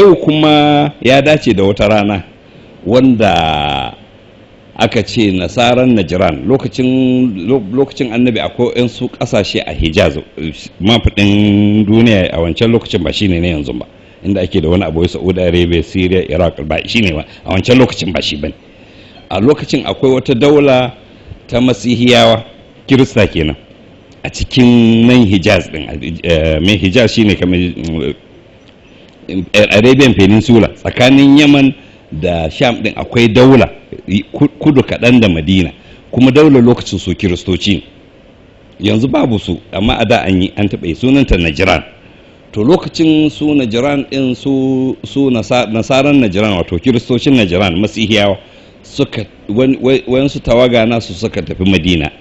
yau kuma ya dace da wata rana wanda aka ce nasaran Najran lokacin annabi akwai 'yan su kasashe a Hijaz, mafaɗin duniya a wancan lokacin ba shine ne yanzu ba, inda ake da wani abu Saudi Arabia, Syria, Iraq ba shine ba a wancan lokacin, ba shi bane. A lokacin akwai wata daula ta Masihiyawa, Kirista kenan, a cikin nan Hijaz din. Mai Hijaz shine kamar Arabian Peninsula, tsakanin Yaman da Sham din akwai daula kudu kaɗan da Madina, kuma daular lokacin su Kiristoci ne. Yanzu babu su, amma a da an taɓa yi, sunanta Najran. To lokacin su Najran din su nasaran Najran, wato Kiristocin Najran, Masihiyawa, suka wayansu tawaga nasu suka tafi Madina,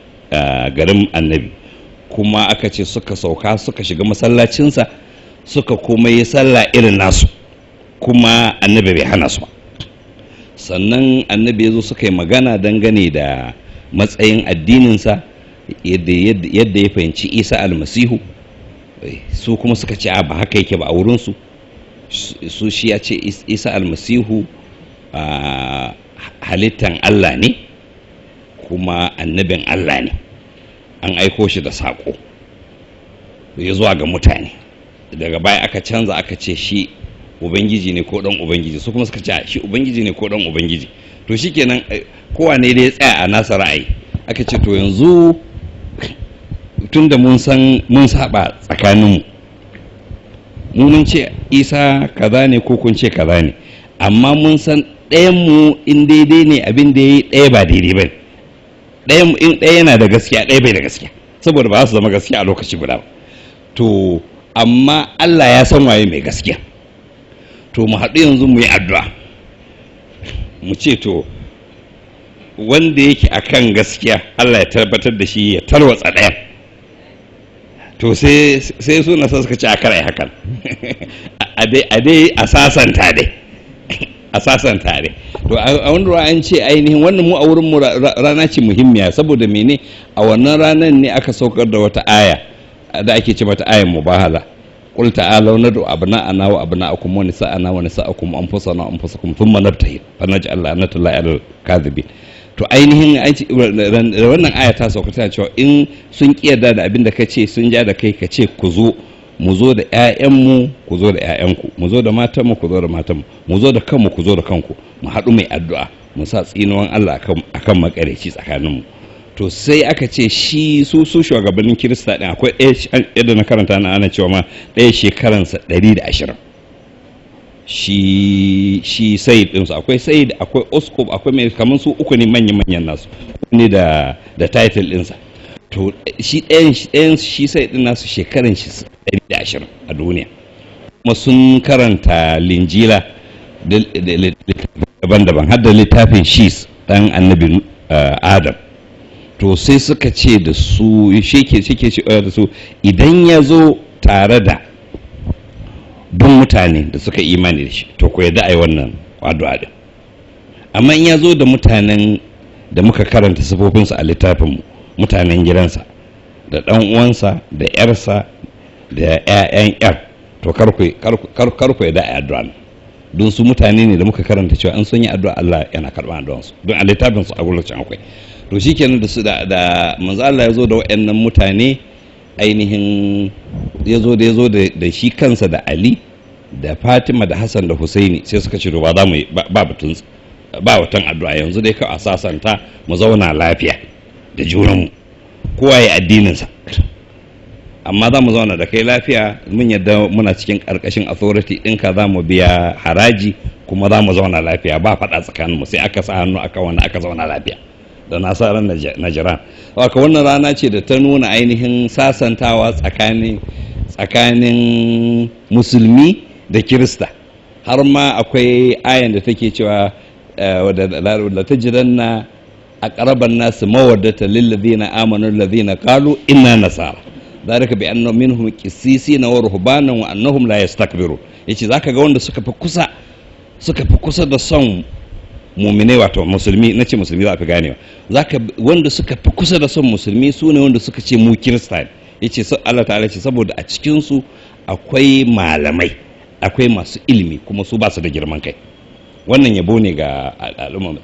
garin annabi, kuma aka ce suka sauka suka shiga masallacinsa suka kuma yi sallah irin nasu, kuma annabi bai hana su. Sannan annabi ya zo suka yi magana dangane da matsayin addininsa, yadda ya fahimci Isa almasihu. Su kuma suka ce ba haka yake ba a wurinsu. Su shi ya ce Isa almasihu halittan Allah ne, kuma annabin Allah ne, an aiko shi da saƙo ya zuwa ga mutane. Daga baya aka canza aka ce shi ubangiji ne ko dan ubangiji, su kuma suka ce shi ubangiji ne ko dan ubangiji. To shikenan kowa ne da ya tsaya a nasa ra'ayi. Aka ce to yanzu tunda mun saba tsakaninmu, mun ce Isa kaza ne ko kun ce kaza ne, amma mun san ɗayan mu in daidai ne abin da yayi, ɗaya ba daidai bane. Ɗayan in ɗaya yana da gaskiya, ɗaya bai da gaskiya, saboda ba su zama gaskiya a lokaci guda ba. To amma Allah ya san waye mai gaskiya. To mu haɗu yanzu mu yi addu'a, mu ce to wanda yake akan gaskiya Allah ya tabbatar da shi, ya tarwatsa ɗayan. To sai su nasa suka ce a kar ai hakan a dai a sasanta dai a sasanta dai. To a wani ruwa an ce ainihin wannan mu a wurin mu rana ce muhimmiya, saboda mene? A wannan ranar ne aka saukar da wata aya da ake ce mata ayan mubahala. Qul ta'alu nad'u abna'ana wa abna'akum wa nisa'ana wa nisa'akum anfusana wa anfusakum thumma nabtahil fa naj'al la'natullahi 'alal kadhibin. To ainihin wannan aya ta sauka tana cewa in sun kiyarda da abin da kace, sun ja da kai, kace ku zo, mu zo da ƴaƴanmu, ku zo da ƴaƴanku, mu zo da matanmu, ku zo da matanmu, mu zo da kanmu, ku zo da kanku, mu haɗu mai addu'a, mu sa tsinuwan Allah akan makareci tsakaninmu. To sai aka ce shi su shugabannin Kirista ɗin akwai ɗaya, yadda na karanta na ana cewa ma ɗaya shekaransa 120. Shi sayid ɗinsu, akwai sayid, akwai oskop, akwai mai kamar su uku ne manyan nasu ne da title ɗinsa. To shi ɗayan shi sayid ɗin nasu shekaran shi 120 a duniya, kuma sun karanta linjila daban-daban, har da littafin Shis ɗan annabi Adam. To sai suka ce da su, shi ke da su, idan ya zo tare da duk mutane da suka imani da shi, to ku yadda ai wannan addu'a din. Amma in ya zo da mutanen da muka karanta sifofinsu a littafinmu, mutanen gidansa da ɗan uwansa da ƴarsa da ƴaƴan ƴar, to kar ku yadda ai addu'a, don su mutane ne da muka karanta cewa an sun yi addu'a Allah yana karɓar addu'ansu, don a littafinsu a gurbin akwai. To shikenan da su da manzo Allah ya zo da waɗannan mutane, ainihin ya zo da shi kansa da Ali da Fatima da Hassan da Husaini, sai suka ce to ba za mu ba watan addu'a yanzu dai kawai a sasanta, mu zauna lafiya da junanmu, kowa ya addininsa, amma za mu zauna da kai lafiya, mun yadda muna cikin ƙarƙashin authority ɗinka, za mu biya haraji, kuma za mu zauna lafiya, ba faɗa tsakaninmu. Sai aka sa hannu aka wani aka zauna lafiya da nasarar Najran. Haka wannan rana ce da ta nuna ainihin sasantawa tsakanin musulmi da Kirista. Har ma akwai ayan da take cewa la tajidanna aqraban nas mawaddata lil ladina amanu alladhina qalu inna nasara dhalika bi anna minhum qissisina wa ruhbanan wa annahum la yastakbirun. Yace zaka ga wanda suka fi kusa da son muminai, wato musulmi, na ce musulmi za a fi ganewa, wanda suka fi kusa da son musulmi su ne wanda suka ce mu Kirista ne. Ya ce Allah ta'ala ce saboda a cikinsu akwai malamai, akwai masu ilimi kuma su ba su da girman kai. Wannan yabo ne ga al'umma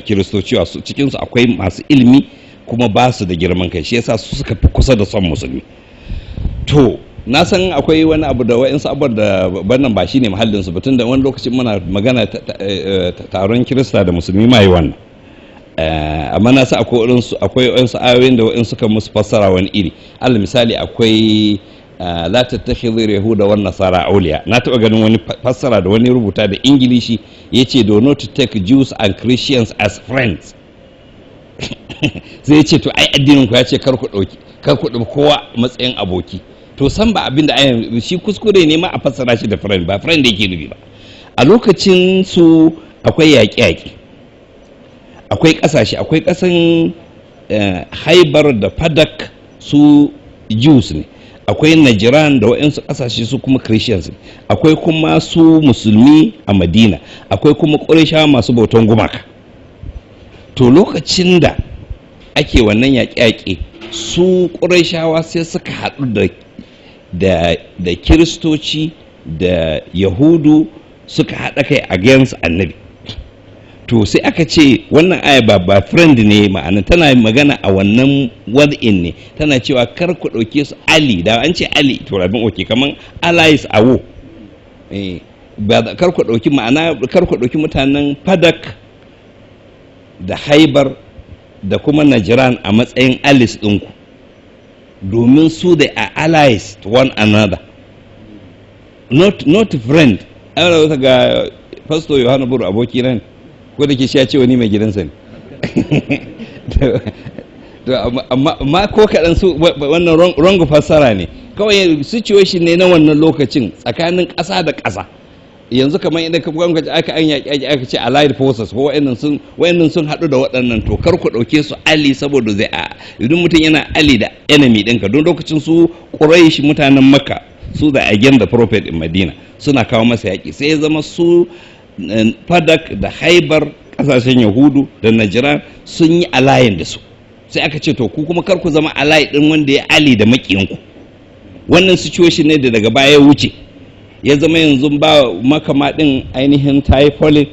kiristoci, cikinsu akwai masu ilimi kuma ba su da girman kai, shi yasa su suka fi kusa da son musulmi. To na san akwai wani abu da wa'insu abubuwan da wannan ba shi ne mahallinsu ba, tun da wani lokacin muna magana taron kirista da musulmi ma yi wannan. Amma na sa akwai wa'insu ayoyin da wa'insu kan musu fassara wani iri. Alal misali akwai la tattakhidhu yahuda wan nasara awliya. Na taɓa ganin wani fassara da wani rubuta da Ingilishi yace do not take Jews and Christians as friends. Sai yace to ai addinin ku yace kar ku ɗauki kowa matsayin aboki. To san ba abin da ayan shi kuskure ne ma a fassara shi da friend, ba friend yake nufi ba. A lokacin su akwai yaƙe-yaƙe, akwai ƙasashe, akwai ƙasan Haibar da Fadak su Jews ne, akwai Najran da waɗansu ƙasashe su kuma Christians ne, akwai kuma su musulmi a Madina, akwai kuma Qurayshawa masu bautan gumaka. To lokacin da ake wannan yaƙe-yaƙe su Qurayshawa sai suka haɗu da Kiristoci da Yahudu suka haɗa kai against Annabi. To sai aka ce wannan aya ba friend ne, ma'ana tana magana a wannan wad'in ne, tana cewa kar ku ɗauke su Ali, da an ce Ali to rabin oke kaman allies a wo, kar ku ɗauki ma'ana kar ku ɗauki mutanen Fadak da Haibar da kuma Najran a matsayin allies ɗinku, domin su da are allies to one another, not friend. Ana ga Pastor Yohana Buru aboki nan, ko da ke shi ya ce wani mai gidansa ne. Amma ko kaɗan su wannan wrong fassara ne, kawai situation ne na wannan lokacin tsakanin ƙasa da ƙasa. Yanzu kamar idan ka gwamnati aka an yaƙi aka ce allied forces ko wayannan sun haɗu da waɗannan, to kar ku ɗauke su ali, saboda zai idan mutum yana ali da enemy ɗinka, don lokacin su Quraysh mutanen Makka su da again the prophet in Madina suna kawo masa yaƙi, sai ya zama su Fadak da Haibar ƙasashen Yahudu da Najran sun yi alliance da su, sai aka ce to ku kuma kar ku zama ally ɗin wanda ya ali da maƙiyanku. Wannan situation ne da daga baya ya wuce, ya zama yanzu ba makama ɗin ainihin ta yi folin,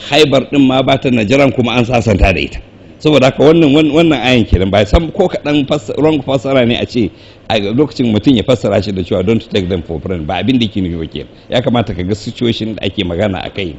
Haibar ɗin ma ba ta Najran kuma an sasanta da ita. Saboda haka wannan ayan kenan ba san ko kaɗan wrong fassara ne a ce a lokacin mutum ya fassara shi da cewa don't take them for friend, ba abin da yake nufi ba kenan. Ya kamata ka ga situation da ake magana a kai.